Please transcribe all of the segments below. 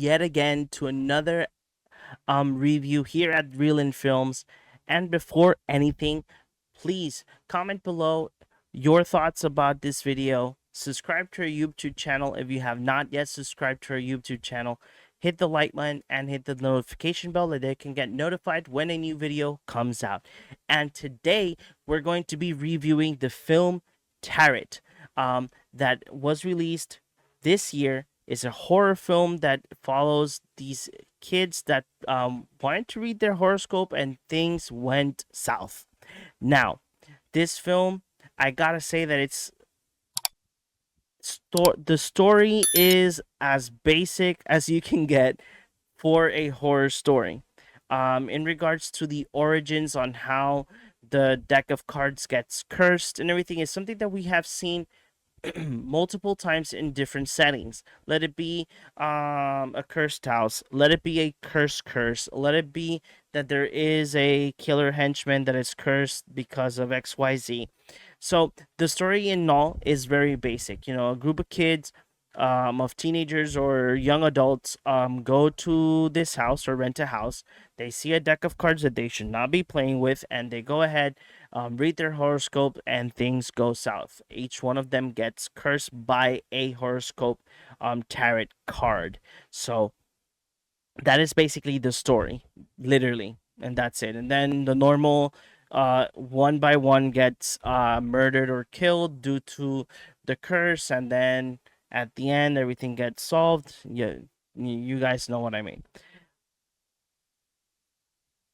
yet again to another review here at Real in Films. And before anything, please comment below your thoughts about this video. Subscribe to our YouTube channel if you have not yet subscribed to our YouTube channel. Hit the like button and hit the notification bell so that you can get notified when a new video comes out. And today we're going to be reviewing the film Tarot, that was released this year. Is a horror film that follows these kids that wanted to read their horoscope and things went south. Now, this film, I gotta say that the story is as basic as you can get for a horror story. In regards to the origins on how the deck of cards gets cursed and everything, is something that we have seen multiple times in different settings. Let it be a cursed house, let it be a curse, let it be that there is a killer henchman that is cursed because of XYZ. So the story in all is very basic. You know, a group of kids, of teenagers or young adults, go to this house or rent a house. They see a deck of cards that they should not be playing with, and they go ahead, read their horoscope, and things go south. Each one of them gets cursed by a horoscope tarot card. So that is basically the story, literally, and that's it. And then the normal, one by one gets murdered or killed due to the curse, and then at the end everything gets solved. Yeah, you guys know what I mean.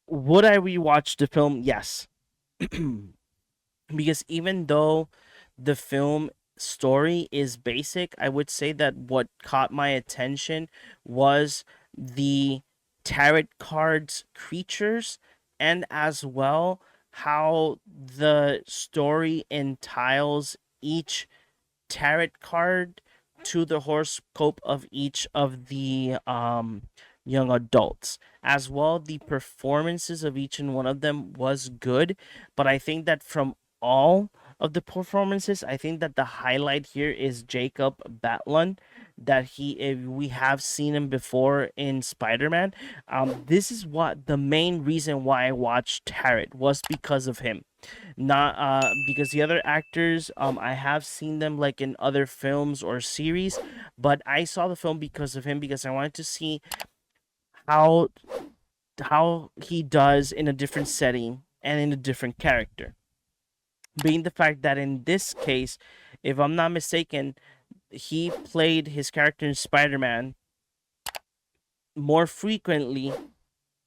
Would I rewatch the film? Yes. Because even though the film story is basic, I would say that what caught my attention was the tarot cards creatures, and as well how the story entiles each tarot card to the horoscope of each of the young adults. As well, the performances of each and one of them was good, but I think that from all of the performances, I think that the highlight here is Jacob Batalon. That we have seen him before in Spider-Man. This is what the main reason why I watched Tarot was because of him, not because the other actors, I have seen them like in other films or series, but I saw the film because of him, because I wanted to see how he does in a different setting and in a different character. Being the fact that in this case, if I'm not mistaken, he played his character in Spider-Man more frequently,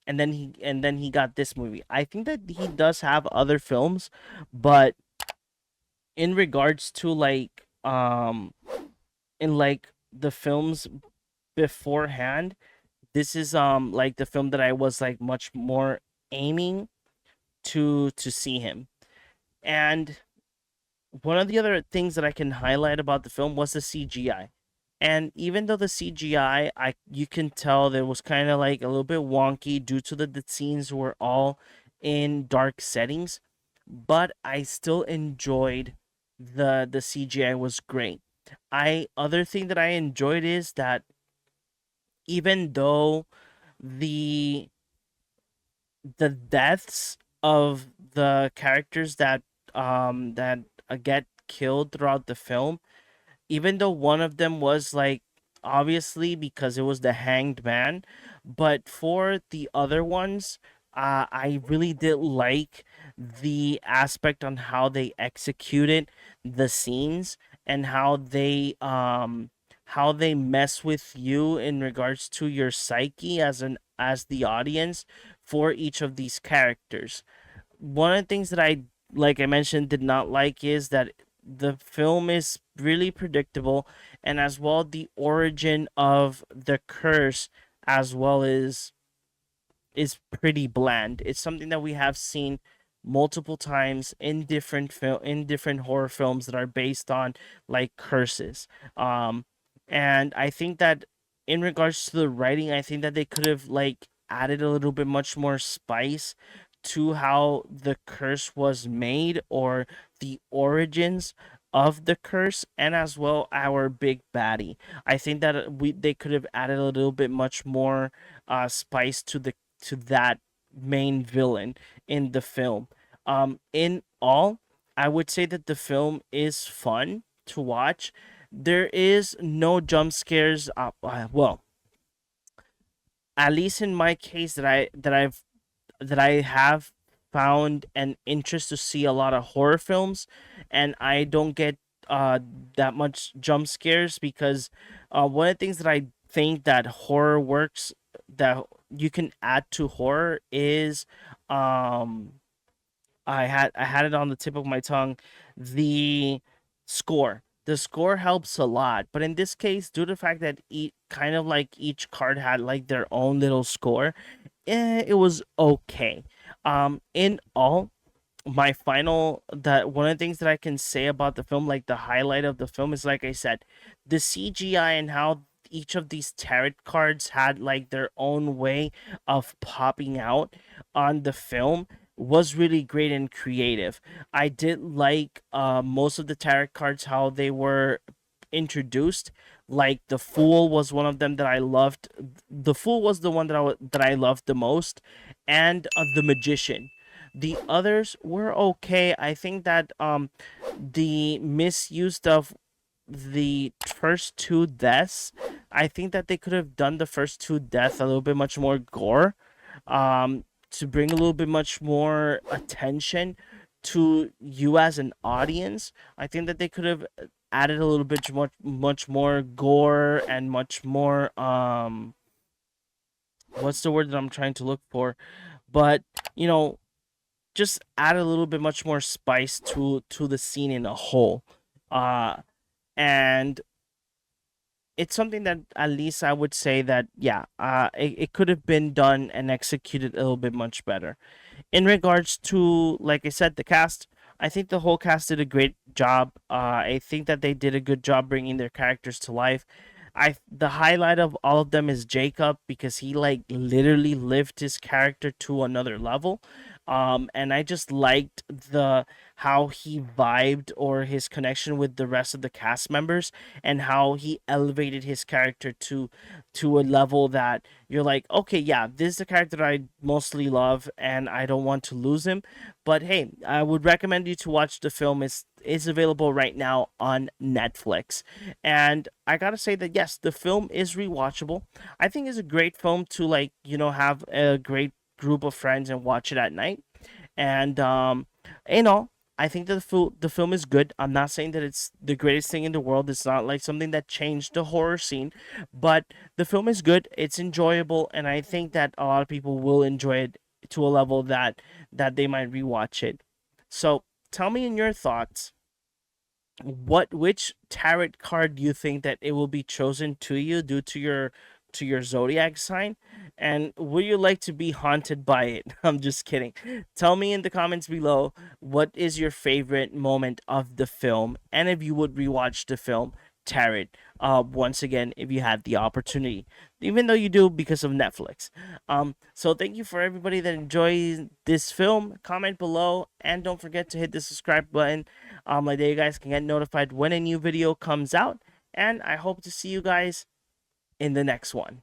and then he got this movie. I think that he does have other films, but in regards to like in like the films beforehand, this is like the film that I was like much more aiming to see him. And one of the other things that I can highlight about the film was the CGI. And even though the CGI, I you can tell that it was kind of like a little bit wonky due to the scenes were all in dark settings, but I still enjoyed the CGI was great. I Other thing that I enjoyed is that even though the the deaths of the characters that get killed throughout the film, even though one of them was like obviously because it was the hanged man, but for the other ones, I really did like the aspect on how they executed the scenes, and how they mess with you in regards to your psyche as the audience for each of these characters. One of the things that I, like I mentioned, did not like is that the film is really predictable, and as well the origin of the curse as well is pretty bland. It's something that we have seen multiple times in different horror films that are based on like curses. And I think that in regards to the writing, I think that they could have like added a little bit much more spice to how the curse was made, or the origins of the curse, and as well our big baddie. I think that they could have added a little bit much more spice to that main villain in the film. In all, I would say that the film is fun to watch. There is no jump scares. Well, at least in my case, that I have found an interest to see a lot of horror films, and I don't get uh that much jump scares because one of the things that I think that horror works that you can add to horror is um I had it on the tip of my tongue, the score. The score helps a lot, but in this case, due to the fact that kind of like each card had like their own little score, it was okay. In all, my final that one of the things that I can say about the film, like the highlight of the film, is like I said, the CGI and how each of these tarot cards had like their own way of popping out on the film was really great and creative. I did like most of the tarot cards how they were introduced. Like the Fool was one of them that I loved. The Fool was the one that I loved the most, and the Magician. The others were okay. I think that the misuse of the first two deaths, I think that they could have done the first two deaths a little bit much more gore, to bring a little bit much more attention to you as an audience. I think that they could have added a little bit much more gore and much more what's the word that I'm trying to look for? But you know, just add a little bit much more spice to the scene in a whole. Uh and it's something that at least I would say that yeah, it could have been done and executed a little bit much better. In regards to, like I said, the cast, I think the whole cast did a great job. I think that they did a good job bringing their characters to life. The highlight of all of them is Jacob because he like literally lived his character to another level. And I just liked the how he vibed or his connection with the rest of the cast members and how he elevated his character to a level that you're like, okay, yeah, this is the character that I mostly love and I don't want to lose him. But hey, I would recommend you to watch the film. Is available right now on Netflix. And I gotta say that yes, the film is rewatchable. I think it's a great film to like, have a great group of friends and watch it at night. And in all, I think that the film is good. I'm not saying that it's the greatest thing in the world. It's not like something that changed the horror scene, but the film is good. It's enjoyable, and I think that a lot of people will enjoy it to a level that they might rewatch it. So tell me in your thoughts, which tarot card do you think that it will be chosen to you due to your zodiac sign, and would you like to be haunted by it? I'm just kidding. Tell me in the comments below what is your favorite moment of the film, and if you would rewatch the film Tarot once again if you had the opportunity, even though you do because of Netflix. So thank you for everybody that enjoys this film. Comment below and don't forget to hit the subscribe button, like that you guys can get notified when a new video comes out, and I hope to see you guys in the next one.